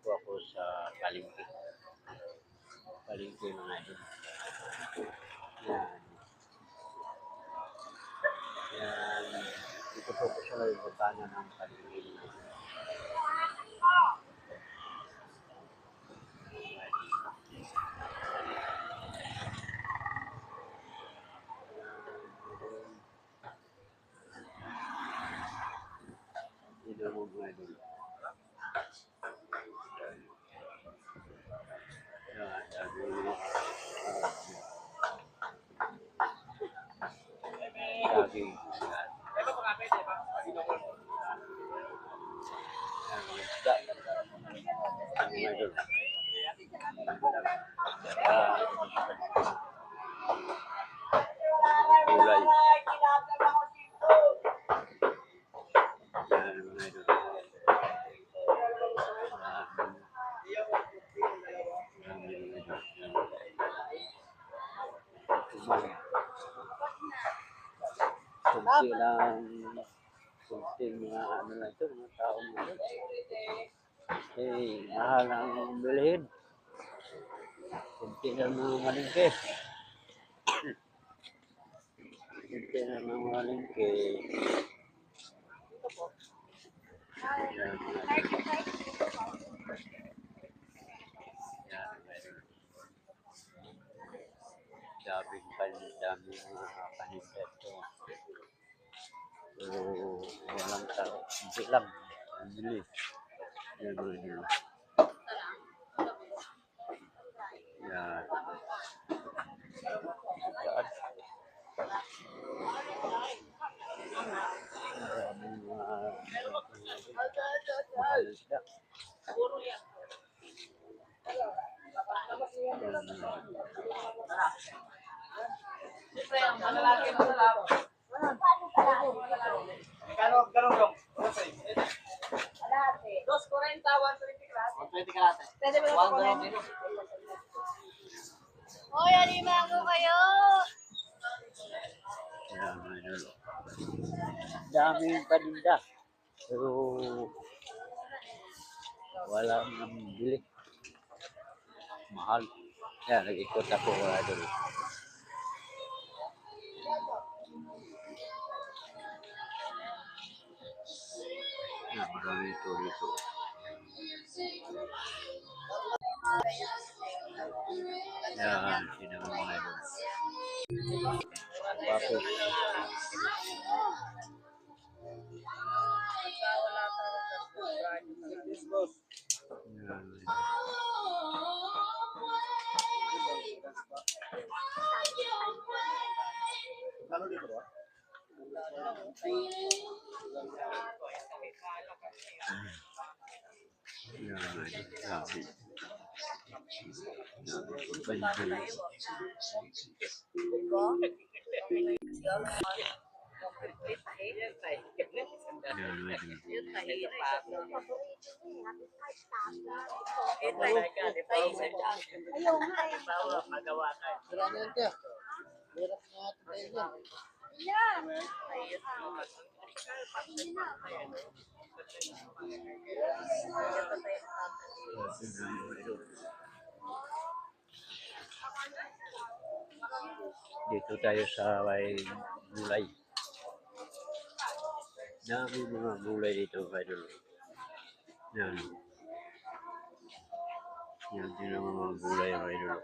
po ako sa palengke. Palengke mga idol. Yan. Yan. Dito po ko sa butana ng palengke. Dito mo mga idol. Yan. Saging. Isda. Mga idol. Gulay. Yan mga idol. Kunting mga ano lang ito, mga taong ito. Eh, mahal ang bilhin. Kunti lang mga malingke. Kunti lang mga malingke. Yan. Daming mga paninda ito. So, walang tao. Hindi lang. Bili. Yan mga idol. Yan. Maraming mga mahal isda. Ganun dong. 240, 120 kalate. Pwede mo na kunin. Hoy, alimango kayo! Yan mga idol. Daming paninda. Pero walang bili. Mahal. Yan, nag-ikot ako mga idol. Yan, marami ito dito. Yan, sino mga idol. Papos. Yan. Sabi. Dito tayo sa may gulay. Dami mga gulay dito, idol. Yan. Yan din ang mga gulay, idol.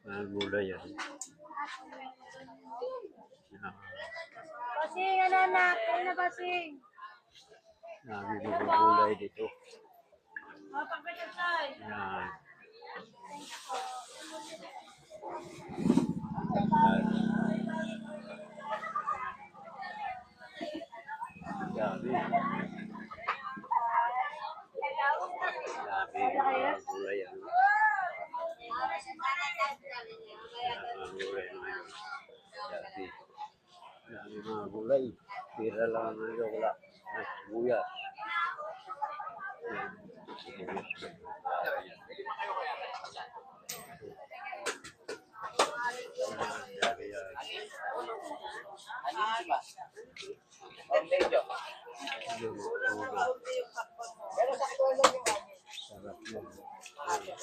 Mga gulay yan. Yan. Basing, anak! Kaya na, Basing! Dami mga gulay dito. Mapagkakasay! Yan. Dami. Dami mga gulay yan. Dami mga gulay. Pira lang ang ito, wala. Sibuyas. Malaki.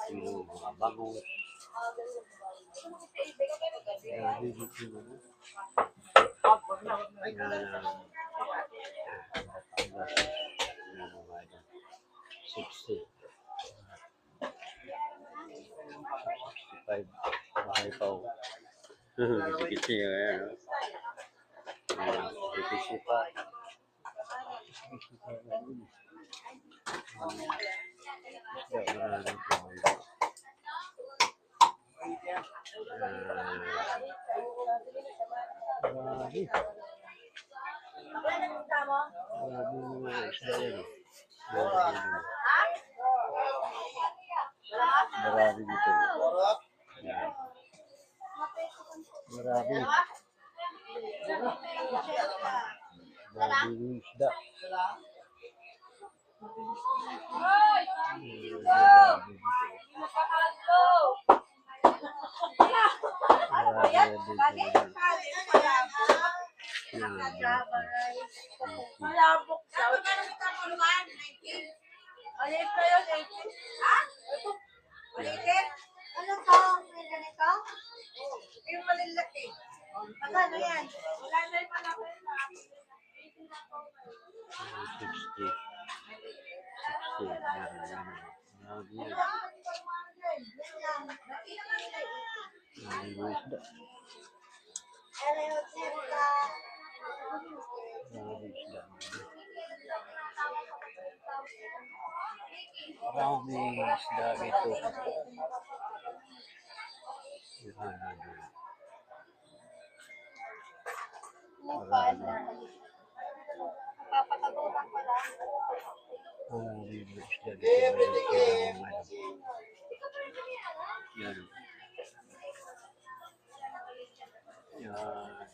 Yung mga bangus. Grabe dito ano. Yan 60. 65. Okay pa ako. Kisi-kisi yung ano. Kisi pa. Marami dito. Yan. Marami. Marami yung isda. Marami dito. Marami dito. Malabok daw. Ulit ko yun, 18. Ha? Ulitin? Ano to? May ganito? Yung malilaki. Magkano yan? Wala na yung malaki na. 60. 60. Yan. Marami yan. Marami yung isda. Marami isda. Marami isda dito. Papatagutan ko lang. Marami isda dito. Yan. Yan.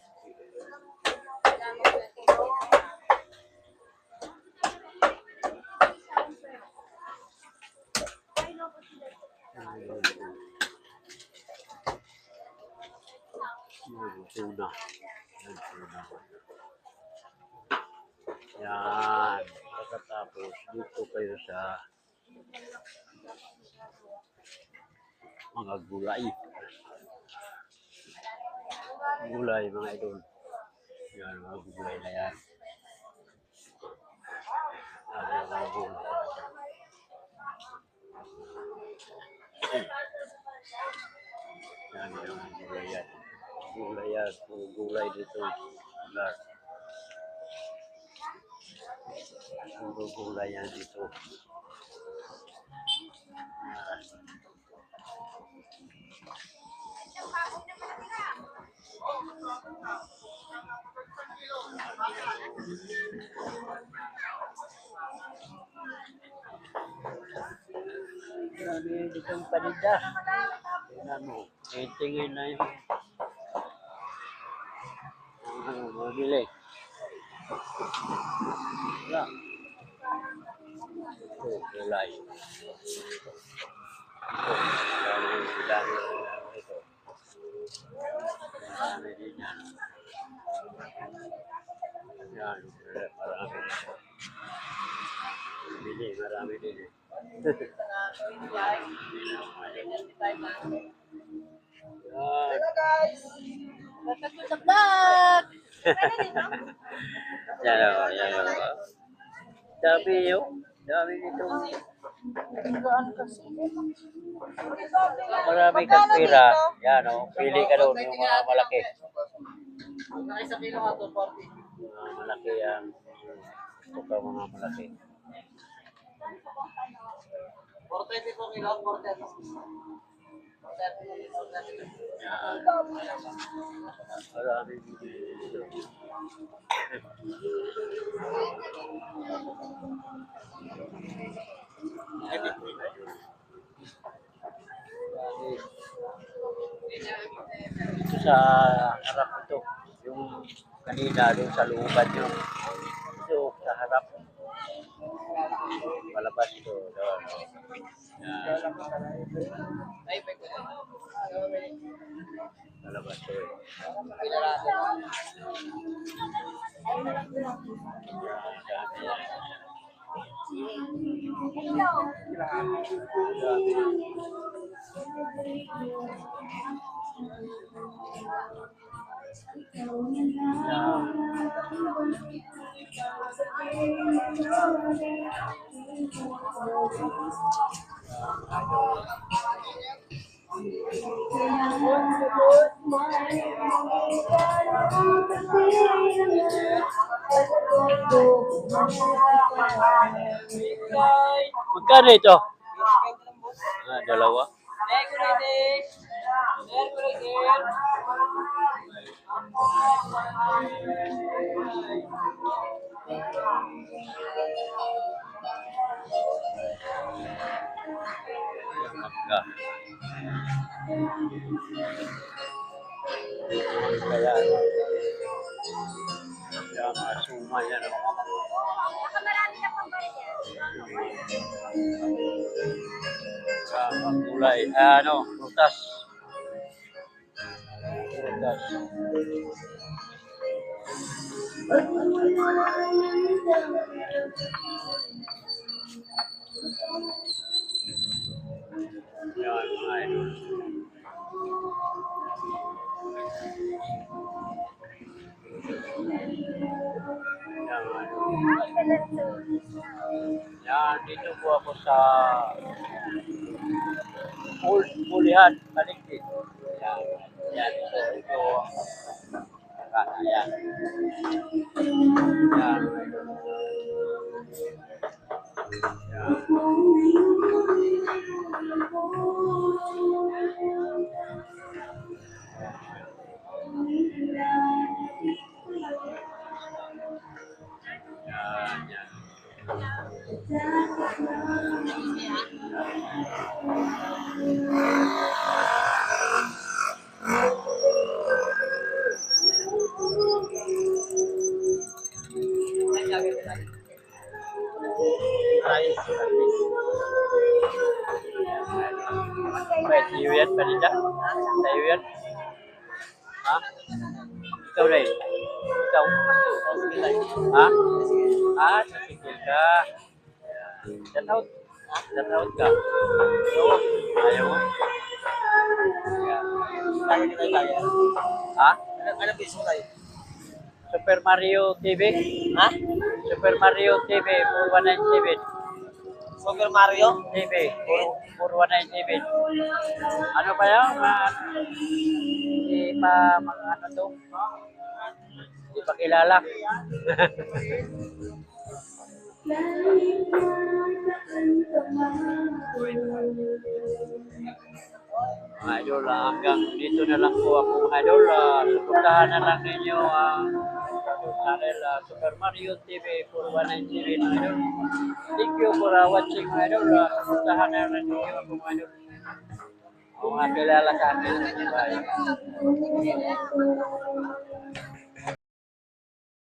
Tuna. Yan. Pagkatapos, dito kayo sa mga gulay. Gulay, mga idol. Yan, mga gulay na yan. Yan, mga gulay. Yan, yung gulay yan. Gulay yan. Mga gulay dito. Gulay. Puro gulay yan dito. Grabe dito ang paninda. Tingnan mo. Tingin na yung mabili. Wala. Ito, gulay. Dami ito. Marami din yan. Yan, marami dito. Bili, marami din eh. Hello guys! Welcome to the vlog! Yan o, yan o. Dami yun. Dami dito. Marami kang pera. Yan o, pili ka doon yung mga malaki. Isa kilo nga 240. Mga malaki yan. Ito ka mga malaki. 420 po kilo, 430. Yan. Marami dito. Ito sa harap ito. Yung kanina doon sa looban yun. Ito sa harap. Palabas ito. Doon. Yan. Ay, Kalabasoy. Magkano ito? Dalawa. Magka. Kaya, kaya masuma yan. Baka marami na pang barya. Kulay. Ano, prutas. Prutas. Yan, mga idol. Yan, mga idol. Yan, dito po ako sa Pulihan, Paligid. Yan, yan. Ito, yan. Yan, mga idol. Yan. Yan, yan. May tiyo yan, paninda? Tayo yan? Ha? Ikaw rin? Ikaw? Ha? Ah, sasigil ka. Shout out. Shout out ka. Oo. Ayaw mo? Kaya kita kaya. Ha? Ano piso tayo? Super Mario TV? Ha? Super Mario TV 4197. Super Mario TV 4197. Ano ba yan? Mga ano to? Di pa kilala. Mga idol, hanggang dito na lang po ako mga idol. Suportahan na lang ninyo ang channel Super Mario TV 4197 mga idol. Thank you for watching mga idol. Suportahan na lang ninyo ako mga idol. Mga kilala sa akin. Bye.